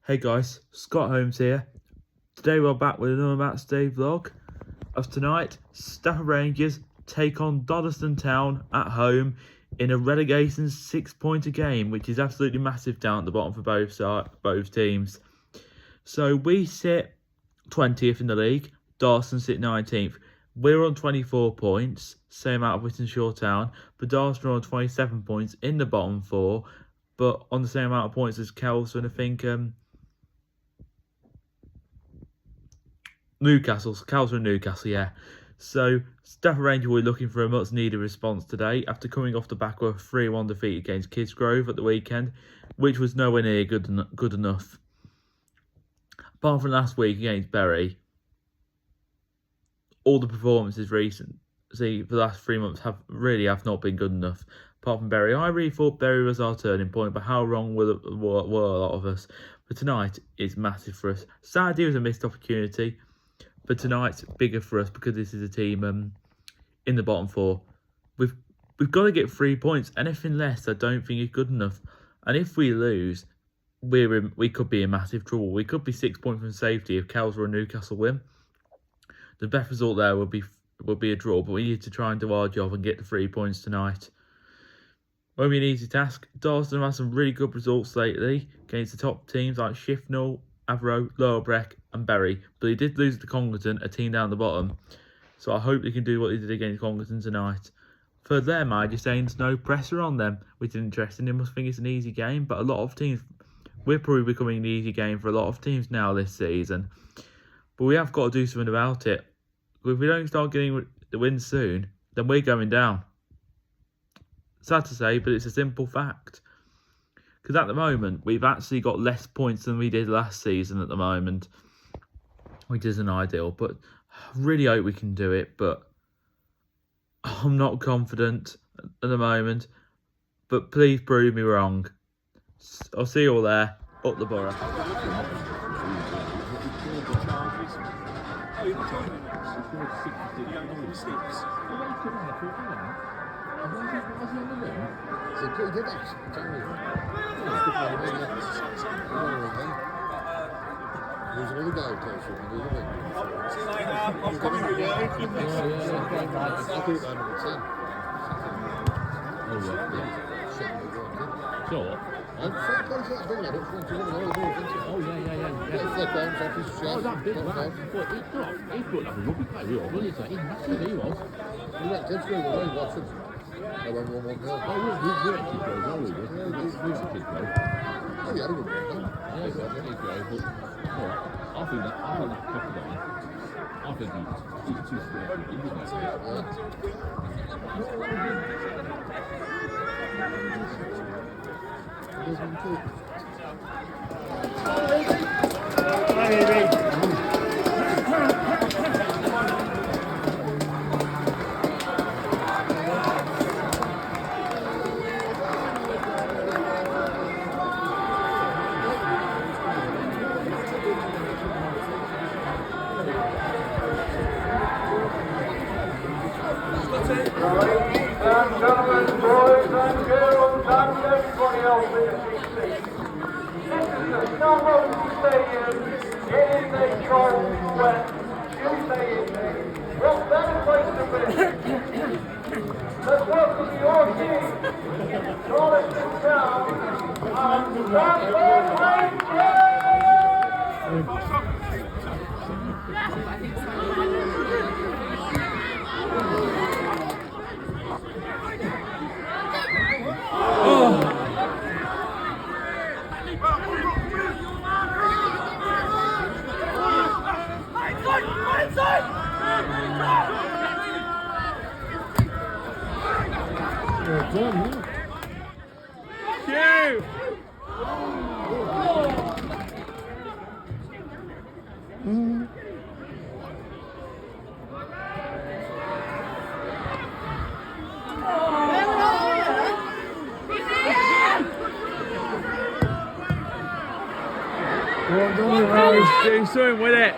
Hey guys, Scott Holmes here. Today we're back with another match day vlog. Of tonight, Stafford Rangers take on Darlaston Town at home in a relegation 6-pointer game, which is absolutely massive down at the bottom for both teams. So we sit 20th in the league, Darlaston sit 19th. We're on 24 points, same out of Wythenshawe Town, but Darlaston are on 27 points in the bottom four, but on the same amount of points as Kelso and I think Kelso and Newcastle, yeah. So, Stafford Rangers were looking for a much-needed response today after coming off the back of a 3-1 defeat against Kidsgrove at the weekend, which was nowhere near good enough. Apart from last week against Bury, all the performances for the last 3 months have not been good enough. Apart from Bury, I really thought Bury was our turning point, but how wrong were a lot of us. But tonight is massive for us. Saturday was a missed opportunity. But tonight's bigger for us because this is a team in the bottom four. We've got to get 3 points. Anything less, I don't think is good enough. And if we lose, we could be in massive trouble. We could be 6 points from safety if Kelso or Newcastle win. The best result there would be a draw, but we need to try and do our job and get the 3 points tonight. Won't be an easy task. Darlaston have had some really good results lately against the top teams like Shifnal, Avro, Lower Breck and Bury, but he did lose to Congleton, a team down the bottom, so I hope they can do what they did against Congleton tonight. For them, I'm just saying there's no pressure on them, which is interesting. They must think it's an easy game, but a lot of teams, we're probably becoming an easy game for a lot of teams now this season, but we have got to do something about it. If we don't start getting the wins soon, then we're going down. Sad to say, but it's a simple fact. Because at the moment, we've actually got less points than we did last season at the moment, which isn't ideal. But I really hope we can do it, but I'm not confident at the moment. But please prove me wrong. I'll see you all there, up the borough. C'est pretty good actually, don't you? There's another guy close to me, isn't it? See you later, I'm coming with you. I think they're number 10. Oh yeah. Sure. And fair play to that thing, I don't want to win all the balls, isn't it? Oh yeah. Flip arms off his chest. Oh, that big lad. But he put like a rugby player, wasn't he? He's massive, he was. He went Kidsgrove away, Watford. I went 1-1 nil. Oh, we were at Kidsgrove, weren't we? We were at Kidsgrove. Oh, he had a good one, though. Yeah, he was at Kidsgrove, but I think that kept it on. I think he's too scared. Ladies and gentlemen, boys and girls, and everybody else in the seat. This is the Stafford Stadium in the cold, wet Tuesday evening. What better place to be? Let's welcome your team, Darlaston Town and Stafford Rangers! Do something with it.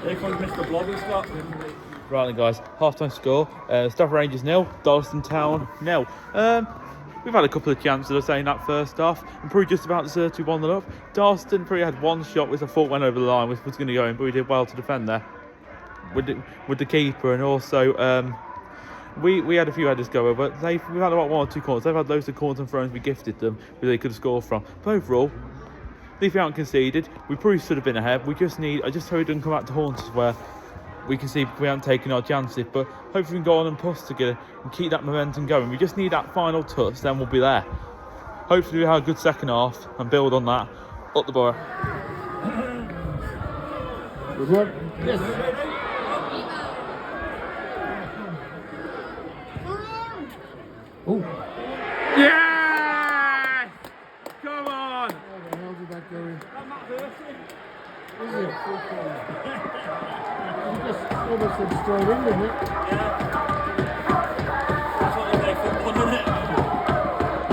Here comes Mr. Blobby Scott. Right then, guys, half-time score. Stafford Rangers 0, Darlaston Town 0. We've had a couple of chances, I say, in that first half. I'm probably just about to be 1-0 up. Darlaston probably had one shot which I thought went over the line, which was going to go in, but we did well to defend there with the keeper, and also we had a few headers go over. We've had about 1 or 2 corners. They've had loads of corners and throws we gifted them, where they could have scored from. But overall, if we haven't conceded, we probably should have been ahead. I just hope it doesn't come back to haunt us where we can see we haven't taken our chances, but hopefully we can go on and push together and keep that momentum going. We just need that final touch, then we'll be there. Hopefully we have a good second half and build on that. Up the borough. Good one. Yes. Oh. Yes! Come on! How the hell did that go in? Is it? You just almost went straight in, didn't it?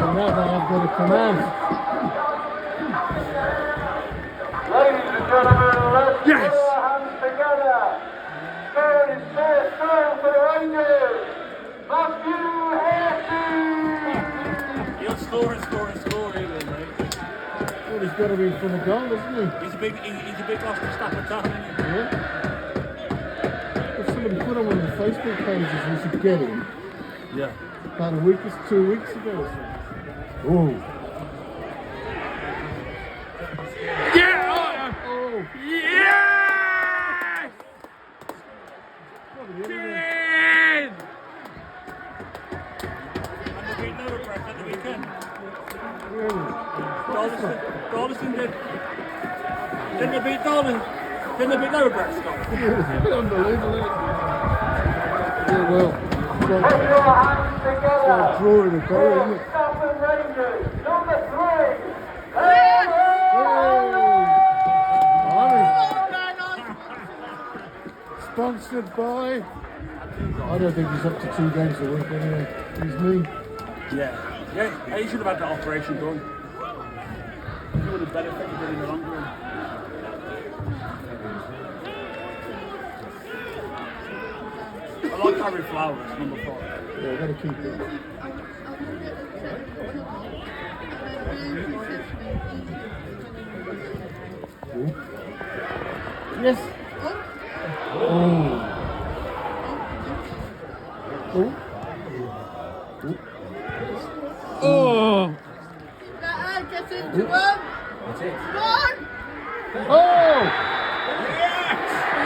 And now they have got a command. Ladies and gentlemen, let's Yes! put our hands together. Third is first goal for the Rangers. Matthew Hasty. He'll score, really, mate. Well, he's got to be in front of goal, doesn't he? He's a big loss for Stafford Town, isn't he? Yeah. If somebody put on one of the Facebook pages, we should get him. Yeah. About 2 weeks ago. Oh. Yeah! Oh. Yes! Probably in. In! And they beat Liverpool at the weekend. Really? Darlaston did. Didn't they beat Darlaston? Didn't they beat Liverpool, Scott? Unbelievable, isn't it? Yeah, well. Put your hands together. Drawing the goal, isn't it? Stafford Rangers, number 3. Sponsored by. I don't think he's up to 2 games a week anyway. He's me. Yeah, he should have had that operation done. He would have benefited in the long run. I like Harry Flowers, number 5. Yeah, I've got to keep it. Yes. Oh. Oh. Oh! Gets into one. That's it. One. Oh!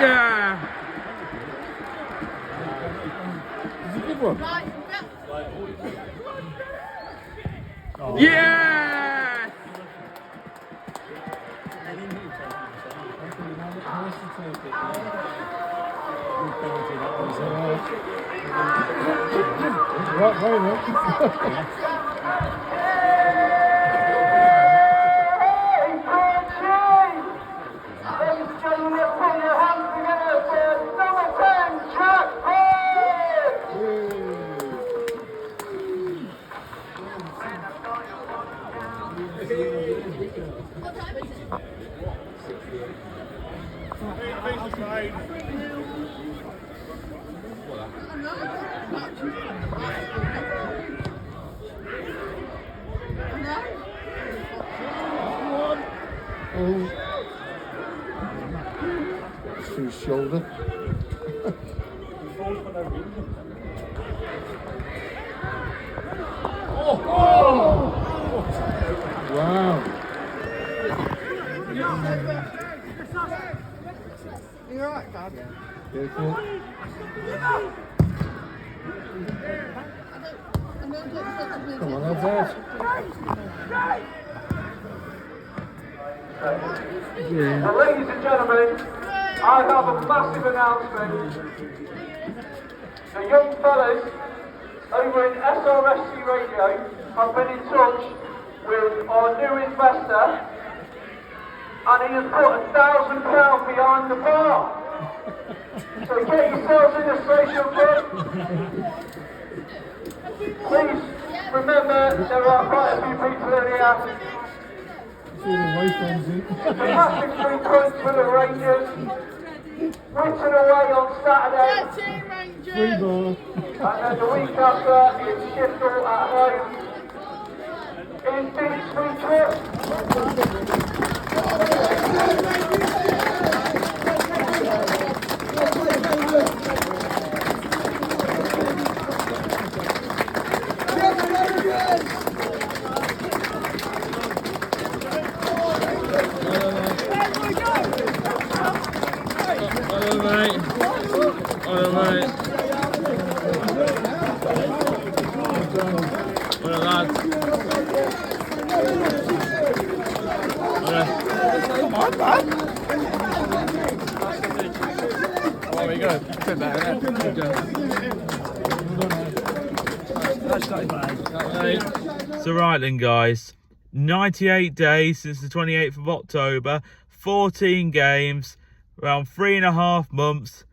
Yeah! It's a good one. Right. Yes! Right, very well. Ladies and gentlemen, put your hands together for number 10, Jack Hall. What time is it? Oh. Through his shoulder. Wow. You're right, Dad. Careful. Come on, that's out. Now, ladies and gentlemen, I have a massive announcement. The young fellas over in SRSC Radio have been in touch with our new investor, and he has put £1,000 behind the bar. So get yourselves in the social club. Please remember there are quite a few people in here. See the wastelands in. It's a massive 3 points for the Rangers. Whitton away on Saturday. Get in, Rangers! 3 more. And then the week after is Sheffield at home. Is Dick Sweet Hello, mate. Hello, mate. Hello, lads. Come on, man. There we go. Bit better, So right then, guys. 98 days since the 28th of October. 14 games. Around 3.5 months.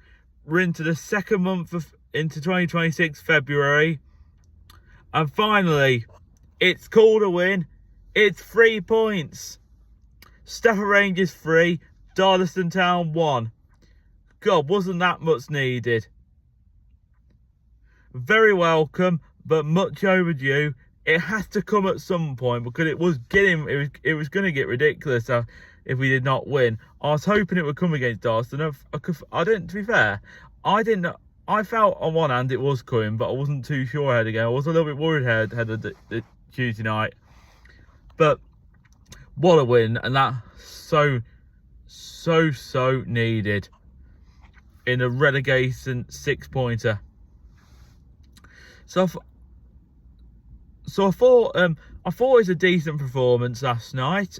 We're into the second month into 2026 February. And finally, it's called a win. It's 3 points. Stafford Rangers 3, Darlaston Town 1. God, wasn't that much needed. Very welcome, but much overdue. It has to come at some point because it was going to get ridiculous if we did not win. I was hoping it would come against Darlaston. I didn't. To be fair, I didn't. I felt on one hand it was coming, but I wasn't too sure ahead again. I was a little bit worried ahead of the Tuesday night. But what a win, and that so needed in a relegation 6-pointer. So I thought it was a decent performance last night.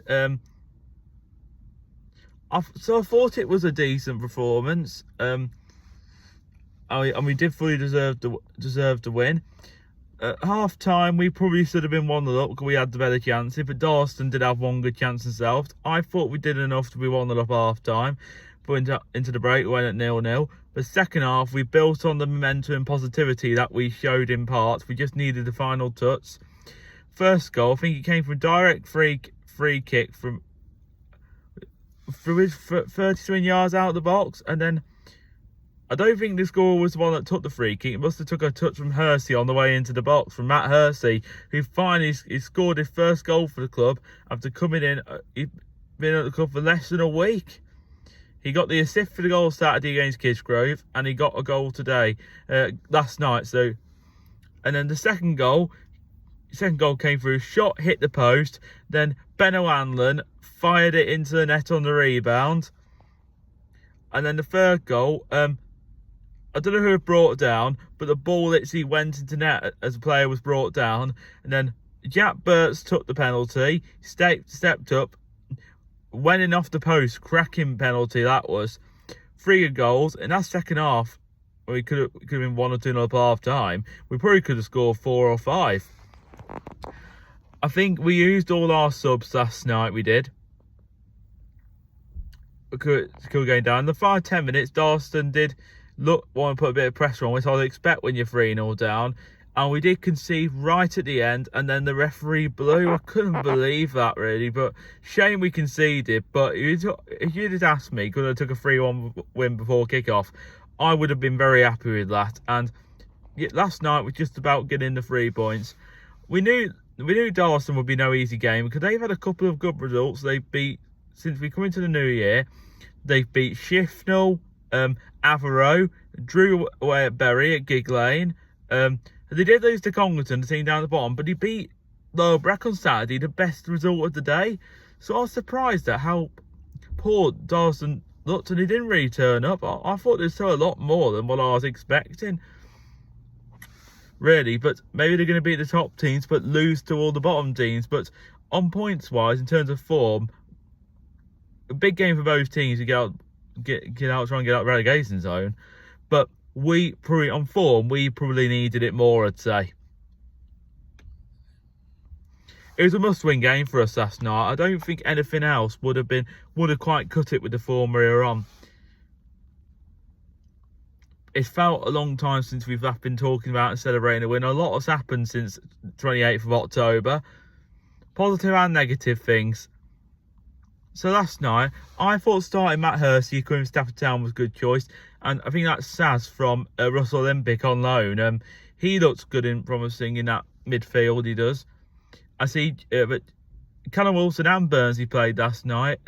I thought it was a decent performance. And we did fully deserve to win. At half time, we probably should have been 1-0 up because we had the better chances, but Darlaston did have one good chance themselves. I thought we did enough to be 1-0 up half time, but into the break we went at 0-0. But second half, we built on the momentum and positivity that we showed in parts. We just needed the final touch. First goal, I think it came from direct free kick from 33 yards out of the box, and then I don't think the scorer was the one that took the free kick. It must have took a touch from Hersey on the way into the box, from Matt Hersey, who finally he scored his first goal for the club after coming in. He'd been at the club for less than a week. He got the assist for the goal Saturday against Kidsgrove, and he got a goal today, last night. So, and then the second goal came through, shot hit the post, then Ben O'Hanlon fired it into the net on the rebound, and then the third goal, I don't know who brought it down, but the ball literally went into net as the player was brought down. And then Jack Burts took the penalty, stepped up, went in off the post, cracking penalty that was. 3 good goals, and that second half, we could have been 1 or 2 up half time. We probably could have scored 4 or 5. I think we used all our subs last night, we did. We could going down. The 5-10 minutes, Darlaston did want to put a bit of pressure on, which I'd expect when you're 3-0 down. And we did concede right at the end, and then the referee blew. I couldn't believe that, really. But shame we conceded. But if you'd have asked me, could I have took a 3-1 win before kick-off, I would have been very happy with that. And last night was just about getting the 3 points. We knew Darlaston would be no easy game because they've had a couple of good results. They beat, since we come into the new year, they've beat Shifnal, Avero, drew away at Bury at Gig Lane. They did lose to Congleton, the team down the bottom, but he beat Lower Breck on Saturday, the best result of the day. So I was surprised at how poor Darlaston looked, and he didn't really turn up. I thought they'd show a lot more than what I was expecting, really. But maybe they're going to beat the top teams but lose to all the bottom teams. But on points wise, in terms of form, a big game for both teams to get out, try and get out relegation zone. But we probably, on form, we probably needed it more, I'd say. It was a must-win game for us last night. I don't think anything else would have quite cut it with the form we were on. It's felt a long time since we've been talking about and celebrating a win. A lot has happened since 28th of October. Positive and negative things. So last night, I thought starting Matt Hersey coming from Stafford Town was a good choice. And I think that's Saz from Russell Olympic on loan. He looks good and promising in that midfield, he does. I see, but Callum Wilson and Burnsley played last night.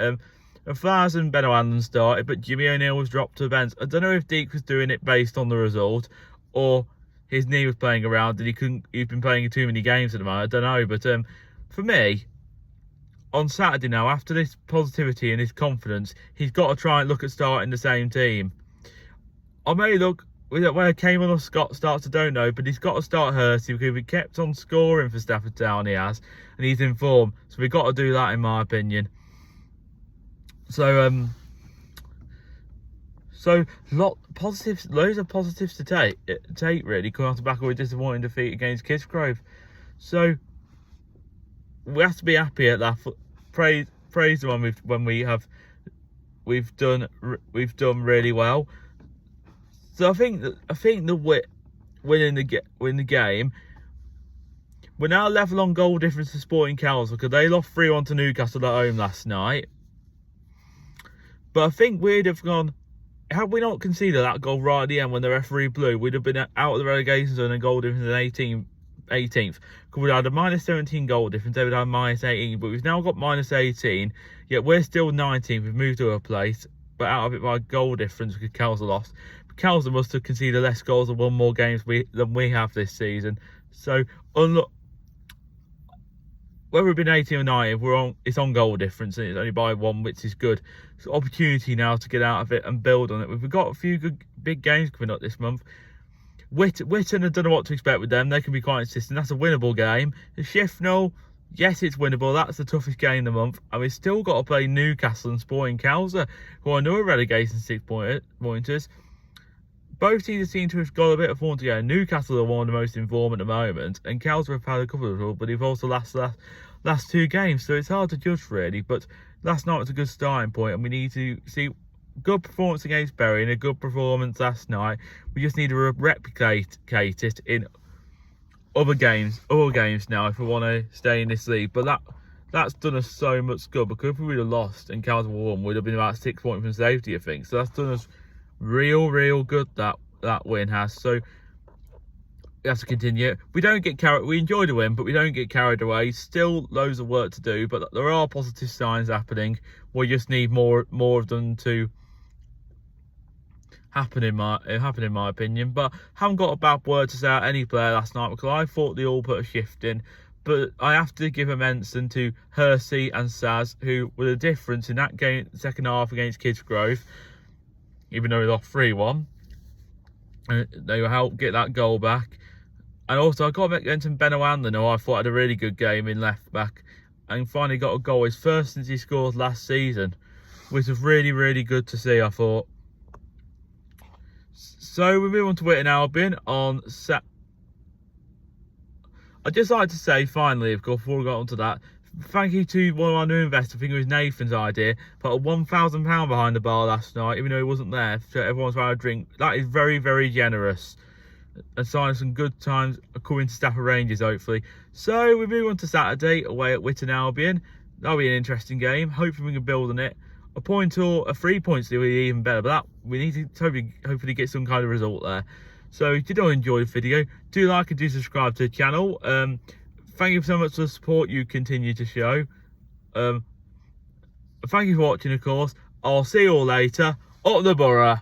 Flowers and Ben O'Hanlon started, but Jimmy O'Neill was dropped to the bench. I don't know if Deek was doing it based on the result, or his knee was playing around and he's been playing too many games at the moment. I don't know, but for me, on Saturday now, after this positivity and his confidence, he's got to try and look at starting the same team. I may look where Cayman or Scott starts, I don't know, but he's got to start Hersey because he kept on scoring for Stafford Town, he has, and he's in form. So we've got to do that, in my opinion. So loads of positives to take really, coming off the back of a disappointing defeat against Kidsgrove. So we have to be happy at that. Praise the one we've done really well. So I think the winning the game. We're now level on goal difference to Sporting Cows because they lost 3-1 to Newcastle at home last night. But I think we'd have gone, had we not conceded that goal right at the end when the referee blew, we'd have been out of the relegation zone and goal difference in 18th. Because we'd had a minus 17 goal difference, they would have minus 18, but we've now got minus 18, yet we're still 19th. We've moved to a place, but out of it by goal difference because Kells lost. But Kells must have conceded less goals and won more games than we have this season. So, whether we've been 18 or 19, it's on goal difference and it's only by 1, which is good. It's an opportunity now to get out of it and build on it. We've got a few good big games coming up this month. Witten, I don't know what to expect with them. They can be quite consistent. That's a winnable game. The Shifnal, yes, it's winnable. That's the toughest game of the month. And we've still got to play Newcastle and Sporting Cowser, who are no relegation 6-pointers. Both teams seem to have got a bit of form together. Newcastle are one of the most in form at the moment, and Cowser have had a couple of results, but they've also last 2 games, so it's hard to judge really. But last night was a good starting point, and we need to see good performance against Bury and a good performance last night. We just need to replicate it in other games now if we want to stay in this league. But that's done us so much good, because if we would have lost and Cowser won, we'd have been about 6 points from safety, I think. So that's done us real good, that win has. So we have to continue. We enjoy the win, but we don't get carried away. Still loads of work to do, but there are positive signs happening. We just need more of them to happen in my opinion. But I haven't got a bad word to say about any player last night, because I thought they all put a shift in. But I have to give a mention to Hersey and Saz, who were the difference in that game, second half against Kidsgrove. Even though we lost 3-1, they will help get that goal back. And also, I got to mention Ben O'Hanlon, who I thought had a really good game in left back, and finally got a goal, his first since he scored last season, which was really good to see, I thought. So we move on to Witten Albion on I'd just like to say, finally, of course, before we got onto that, thank you to one of our new investors. I think it was Nathan's idea. Put a £1,000 behind the bar last night, even though he wasn't there. So everyone's had a drink. That is very generous. And signing some good times coming to Stafford Rangers, hopefully. So we move on to Saturday away at Witten Albion. That'll be an interesting game. Hopefully we can build on it. A point or a 3 points will be even better. But that we need to hopefully get some kind of result there. So if you don't enjoy the video, do like and do subscribe to the channel. Thank you so much for the support you continue to show. Thank you for watching, of course. I'll see you all later. Up the borough.